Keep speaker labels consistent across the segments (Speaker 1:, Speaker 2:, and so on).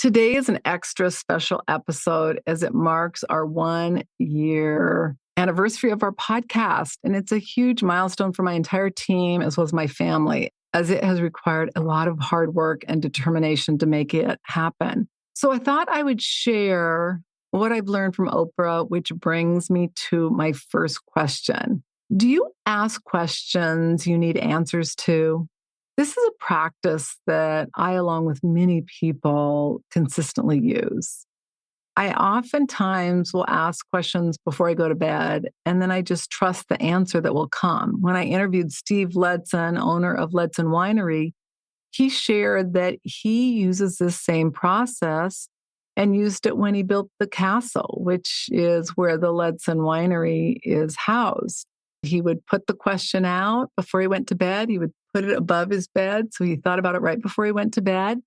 Speaker 1: Today is an extra special episode as it marks our 1 year anniversary of our podcast. And it's a huge milestone for my entire team as well as my family, as it has required a lot of hard work and determination to make it happen. So I thought I would share what I've learned from Oprah, which brings me to my first question. Do you ask questions you need answers to? This is a practice that I, along with many people, consistently use. I oftentimes will ask questions before I go to bed, and then I just trust the answer that will come. When I interviewed Steve Ledson, owner of Ledson Winery, he shared that he uses this same process and used it when he built the castle, which is where the Ledson Winery is housed. He would put the question out before he went to bed. He would put it above his bed. So he thought about it right before he went to bed.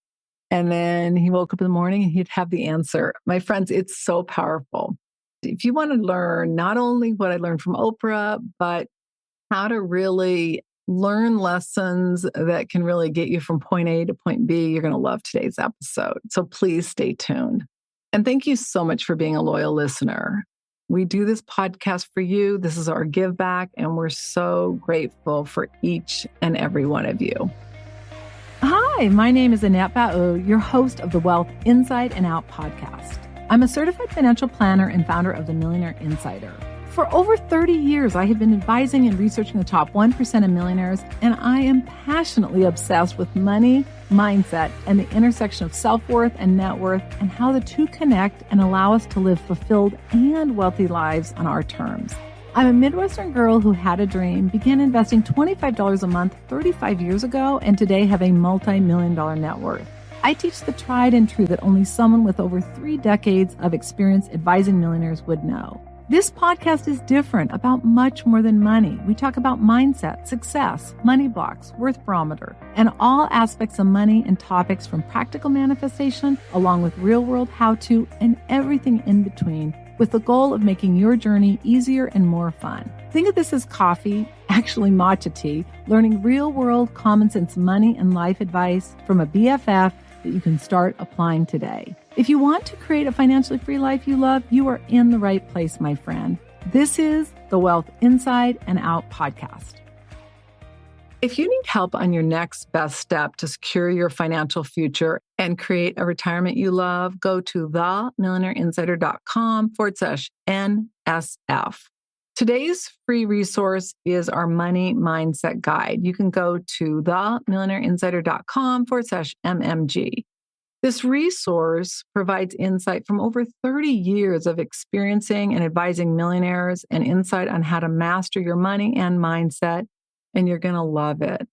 Speaker 1: And then he woke up in the morning and he'd have the answer. My friends, it's so powerful. If you want to learn not only what I learned from Oprah, but how to really learn lessons that can really get you from point A to point B, you're going to love today's episode. So please stay tuned. And thank you so much for being a loyal listener. We do this podcast for you. This is our give back, and we're so grateful for each and every one of you. Hi, my name is Annette, your host of the Wealth Inside and Out podcast. I'm a certified financial planner and founder of the Millionaire Insider. For over 30 years, I have been advising and researching the top 1% of millionaires, and I am passionately obsessed with money, mindset, and the intersection of self-worth and net worth, and how the two connect and allow us to live fulfilled and wealthy lives on our terms. I'm a Midwestern girl who had a dream, began investing $25 a month 35 years ago, and today have a multi-million-dollar net worth. I teach the tried and true that only someone with over 3 decades of experience advising millionaires would know. This podcast is different, about much more than money. We talk about mindset, success, money blocks, worth barometer, and all aspects of money and topics from practical manifestation, along with real-world how-to and everything in between, with the goal of making your journey easier and more fun. Think of this as coffee, actually matcha tea, learning real-world common sense money and life advice from a BFF that you can start applying today. If you want to create a financially free life you love, you are in the right place, my friend. This is the Wealth Inside and Out podcast. If you need help on your next best step to secure your financial future and create a retirement you love, go to themillionaireinsider.com/NSF. Today's free resource is our money mindset guide. You can go to themillionaireinsider.com/MMG. This resource provides insight from over 30 years of experiencing and advising millionaires and insight on how to master your money and mindset, and you're going to love it.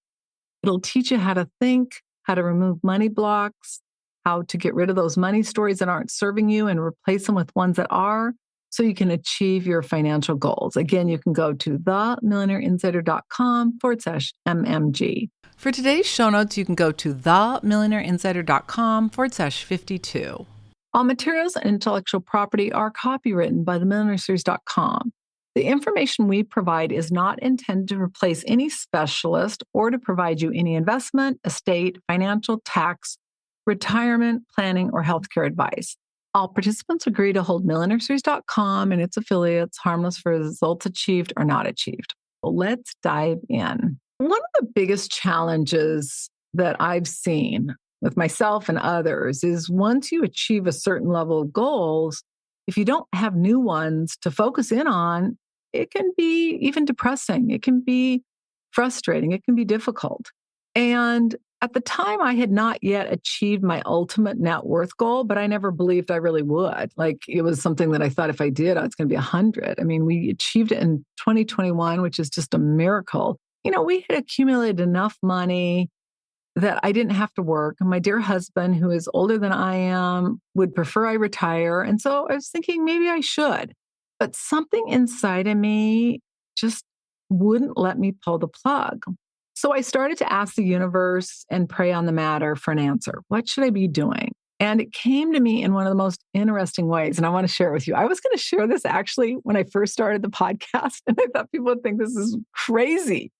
Speaker 1: It'll teach you how to think, how to remove money blocks, how to get rid of those money stories that aren't serving you and replace them with ones that are, so you can achieve your financial goals. Again, you can go to themillionaireinsider.com/MMG. For today's show notes, you can go to themillionaireinsider.com/52. All materials and intellectual property are copywritten by themillionaireseries.com. The information we provide is not intended to replace any specialist or to provide you any investment, estate, financial, tax, retirement, planning, or healthcare advice. All participants agree to hold millionaireseries.com and its affiliates harmless for results achieved or not achieved. Well, let's dive in. One of the biggest challenges that I've seen with myself and others is once you achieve a certain level of goals, if you don't have new ones to focus in on, it can be even depressing. It can be frustrating. It can be difficult. And at the time, I had not yet achieved my ultimate net worth goal, but I never believed I really would. Like, it was something that I thought if I did, it's going to be 100. I mean, we achieved it in 2021, which is just a miracle. You know, we had accumulated enough money that I didn't have to work. My dear husband, who is older than I am, would prefer I retire. And so I was thinking maybe I should. But something inside of me just wouldn't let me pull the plug. So I started to ask the universe and pray on the matter for an answer. What should I be doing? And it came to me in one of the most interesting ways. And I want to share it with you. I was going to share this actually when I first started the podcast. And I thought people would think this is crazy.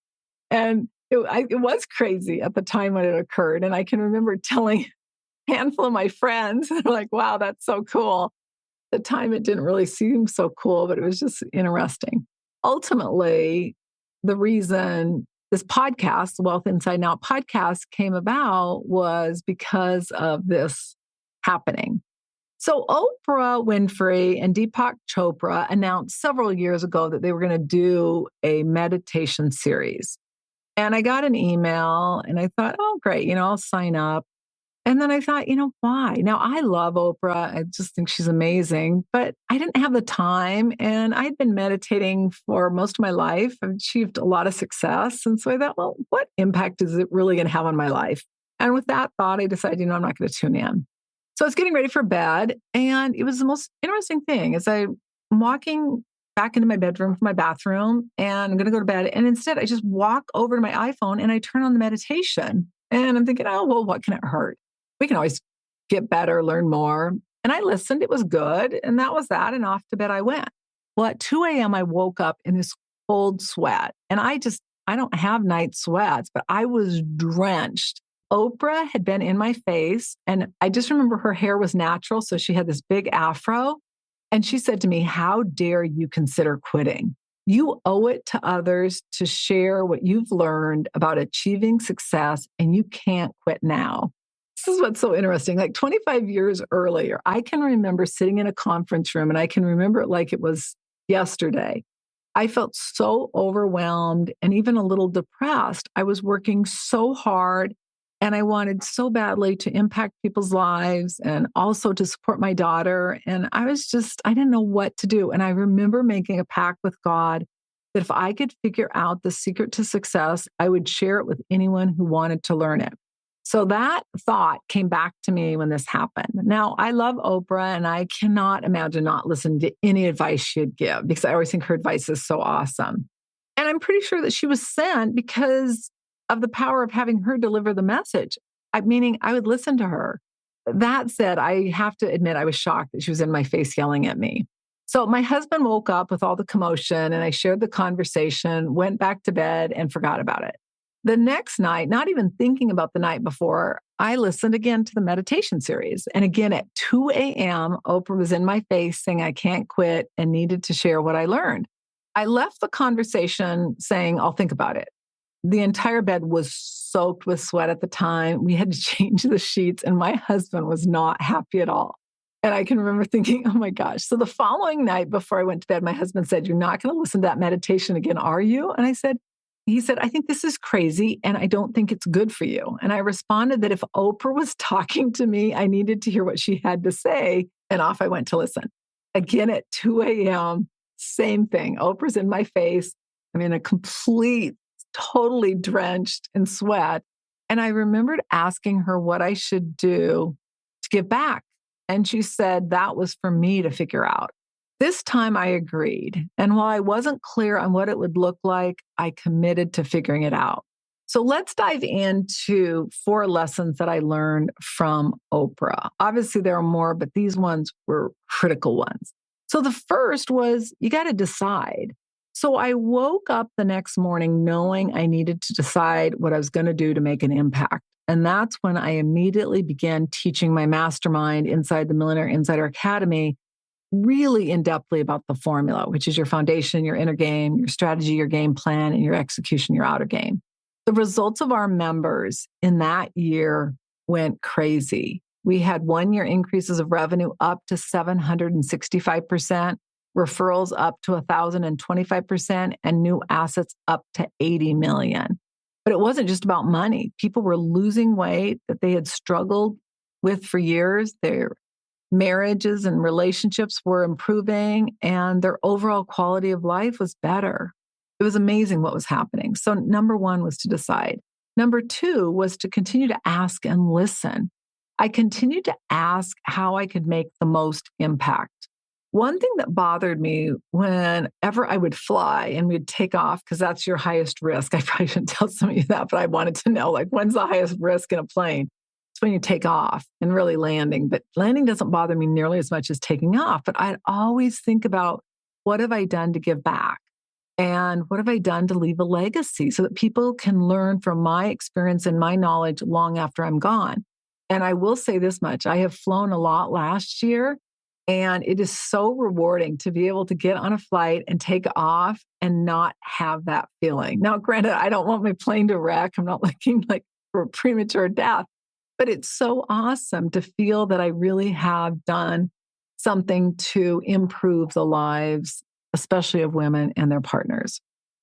Speaker 1: And it was crazy at the time when it occurred. And I can remember telling handful of my friends. They're like, wow, that's so cool. At the time, it didn't really seem so cool, but it was just interesting. Ultimately, the reason this podcast, the Wealth Inside Out podcast, came about was because of this happening. So Oprah Winfrey and Deepak Chopra announced several years ago that they were going to do a meditation series. And I got an email and I thought, oh, great, I'll sign up. And then I thought, why? Now I love Oprah. I just think she's amazing, but I didn't have the time. And I'd been meditating for most of my life. I've achieved a lot of success. And so I thought, well, what impact is it really going to have on my life? And with that thought, I decided, I'm not going to tune in. So I was getting ready for bed. And it was the most interesting thing as I'm walking back into my bedroom from my bathroom and I'm going to go to bed. And instead, I just walk over to my iPhone and I turn on the meditation. And I'm thinking, oh, well, what can it hurt? We can always get better, learn more. And I listened. It was good. And that was that. And off to bed I went. Well, at 2 a.m., I woke up in this cold sweat. And I don't have night sweats, but I was drenched. Oprah had been in my face. And I just remember her hair was natural. So she had this big afro. And she said to me, how dare you consider quitting? You owe it to others to share what you've learned about achieving success, and you can't quit now. This is what's so interesting. Like 25 years earlier, I can remember sitting in a conference room and I can remember it like it was yesterday. I felt so overwhelmed and even a little depressed. I was working so hard and I wanted so badly to impact people's lives and also to support my daughter. And I didn't know what to do. And I remember making a pact with God that if I could figure out the secret to success, I would share it with anyone who wanted to learn it. So that thought came back to me when this happened. Now, I love Oprah and I cannot imagine not listening to any advice she'd give because I always think her advice is so awesome. And I'm pretty sure that she was sent because of the power of having her deliver the message. Meaning I would listen to her. That said, I have to admit I was shocked that she was in my face yelling at me. So my husband woke up with all the commotion and I shared the conversation, went back to bed and forgot about it. The next night, not even thinking about the night before, I listened again to the meditation series. And again, at 2 a.m., Oprah was in my face saying I can't quit and needed to share what I learned. I left the conversation saying, I'll think about it. The entire bed was soaked with sweat at the time. We had to change the sheets and my husband was not happy at all. And I can remember thinking, oh my gosh. So the following night before I went to bed, my husband said, you're not going to listen to that meditation again, are you? And he said, I think this is crazy and I don't think it's good for you. And I responded that if Oprah was talking to me, I needed to hear what she had to say. And off I went to listen. Again at 2 a.m., same thing. Oprah's in my face. I'm in a totally drenched in sweat. And I remembered asking her what I should do to give back. And she said that was for me to figure out. This time I agreed. And while I wasn't clear on what it would look like, I committed to figuring it out. So let's dive into 4 lessons that I learned from Oprah. Obviously, there are more, but these ones were critical ones. So the first was you got to decide. So I woke up the next morning knowing I needed to decide what I was going to do to make an impact. And that's when I immediately began teaching my mastermind inside the Millionaire Insider Academy really in-depthly about the formula, which is your foundation, your inner game, your strategy, your game plan, and your execution, your outer game. The results of our members in that year went crazy. We had 1-year increases of revenue up to 765%, referrals up to 1,025%, and new assets up to 80 million. But it wasn't just about money. People were losing weight that they had struggled with for years. Their marriages and relationships were improving and their overall quality of life was better. It was amazing what was happening. So number 1 was to decide. Number 2 was to continue to ask and listen. I continued to ask how I could make the most impact. One thing that bothered me whenever I would fly and we'd take off, because that's your highest risk. I probably shouldn't tell some of you that, but I wanted to know, when's the highest risk in a plane? When you take off and really landing. But landing doesn't bother me nearly as much as taking off. But I'd always think about what have I done to give back? And what have I done to leave a legacy so that people can learn from my experience and my knowledge long after I'm gone? And I will say this much, I have flown a lot last year, and it is so rewarding to be able to get on a flight and take off and not have that feeling. Now, granted, I don't want my plane to wreck. I'm not looking like for a premature death, but it's so awesome to feel that I really have done something to improve the lives, especially of women and their partners.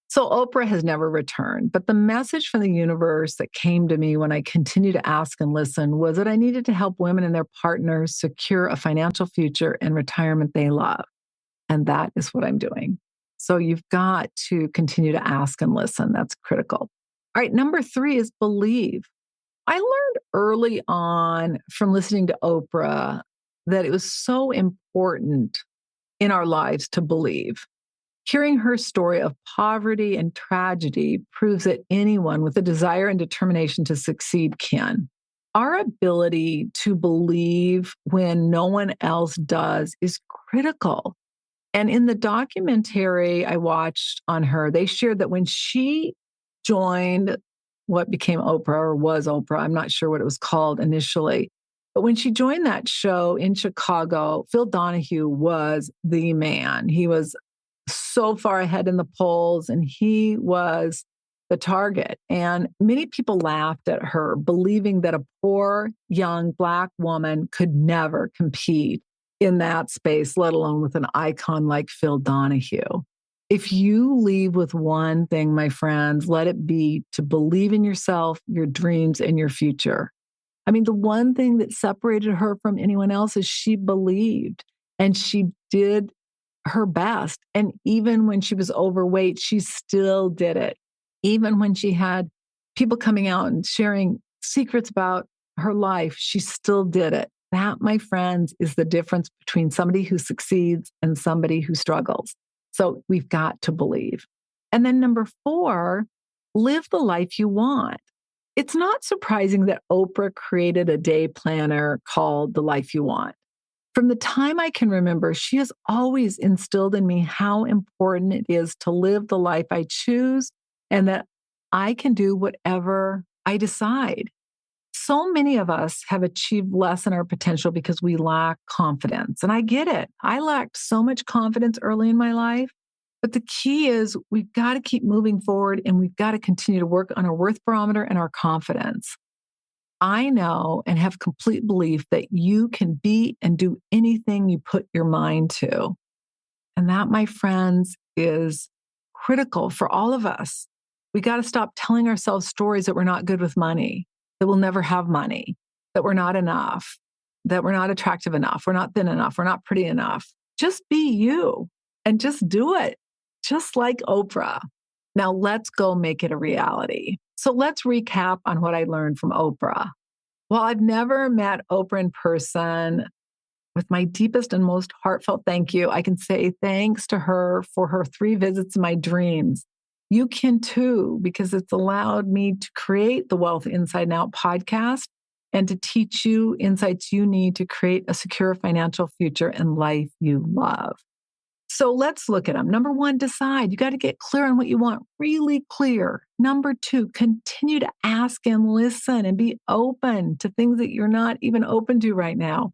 Speaker 1: So Oprah has never returned, but the message from the universe that came to me when I continued to ask and listen was that I needed to help women and their partners secure a financial future and retirement they love. And that is what I'm doing. So you've got to continue to ask and listen. That's critical. All right, number 3 is believe. I learned early on from listening to Oprah that it was so important in our lives to believe. Hearing her story of poverty and tragedy proves that anyone with a desire and determination to succeed can. Our ability to believe when no one else does is critical. And in the documentary I watched on her, they shared that when she joined what became Oprah or was Oprah, I'm not sure what it was called initially, but when she joined that show in Chicago, Phil Donahue was the man. He was so far ahead in the polls, and he was the target. And many people laughed at her, believing that a poor, young Black woman could never compete in that space, let alone with an icon like Phil Donahue. If you leave with one thing, my friends, let it be to believe in yourself, your dreams, and your future. I mean, the one thing that separated her from anyone else is she believed, and she did her best. And even when she was overweight, she still did it. Even when she had people coming out and sharing secrets about her life, she still did it. That, my friends, is the difference between somebody who succeeds and somebody who struggles. So we've got to believe. And then number 4, live the life you want. It's not surprising that Oprah created a day planner called The Life You Want. From the time I can remember, she has always instilled in me how important it is to live the life I choose and that I can do whatever I decide. So many of us have achieved less than our potential because we lack confidence. And I get it. I lacked so much confidence early in my life. But the key is we've got to keep moving forward, and we've got to continue to work on our worth barometer and our confidence. I know and have complete belief that you can be and do anything you put your mind to. And that, my friends, is critical for all of us. We got to stop telling ourselves stories that we're not good with money, that we'll never have money, that we're not enough, that we're not attractive enough, we're not thin enough, we're not pretty enough. Just be you and just do it, just like Oprah. Now let's go make it a reality. So let's recap on what I learned from Oprah. While I've never met Oprah in person, with my deepest and most heartfelt thank you, I can say thanks to her for her 3 visits in my dreams. You can too, because it's allowed me to create the Wealth Inside and Out podcast and to teach you insights you need to create a secure financial future and life you love. So let's look at them. Number 1, decide. You got to get clear on what you want, really clear. Number 2, continue to ask and listen and be open to things that you're not even open to right now.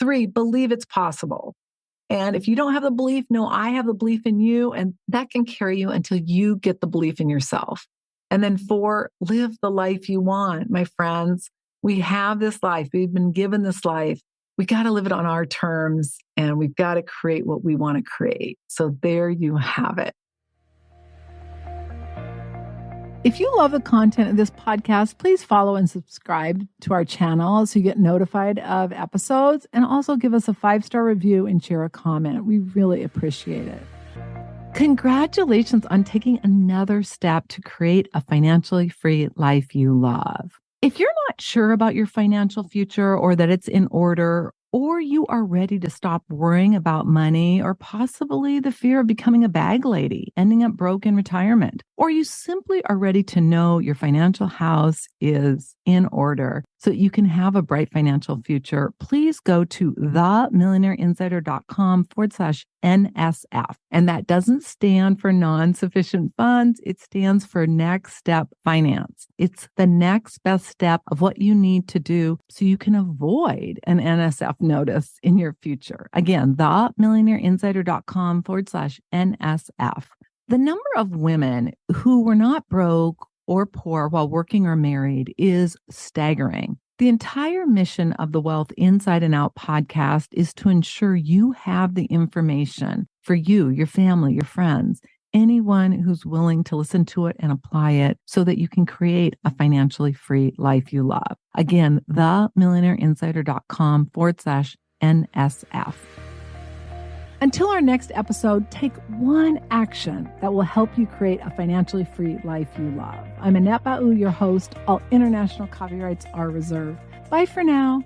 Speaker 1: 3, believe it's possible. And if you don't have the belief, no, I have the belief in you, and that can carry you until you get the belief in yourself. And then 4, live the life you want, my friends. We have this life. We've been given this life. We got to live it on our terms, and we've got to create what we want to create. So there you have it. If you love the content of this podcast, please follow and subscribe to our channel so you get notified of episodes, and also give us a 5-star review and share a comment. We really appreciate it. Congratulations on taking another step to create a financially free life you love. If you're not sure about your financial future or that it's in order, or you are ready to stop worrying about money or possibly the fear of becoming a bag lady, ending up broke in retirement, or you simply are ready to know your financial house is in order so that you can have a bright financial future, please go to themillionaireinsider.com/NSF. And that doesn't stand for non-sufficient funds. It stands for Next Step Finance. It's the next best step of what you need to do so you can avoid an NSF notice in your future. Again, themillionaireinsider.com/NSF. The number of women who were not broke or poor while working or married is staggering. The entire mission of the Wealth Inside and Out podcast is to ensure you have the information for you, your family, your friends, anyone who's willing to listen to it and apply it so that you can create a financially free life you love. Again, themillionaireinsider.com/NSF. Until our next episode, take one action that will help you create a financially free life you love. I'm Annette, your host. All international copyrights are reserved. Bye for now.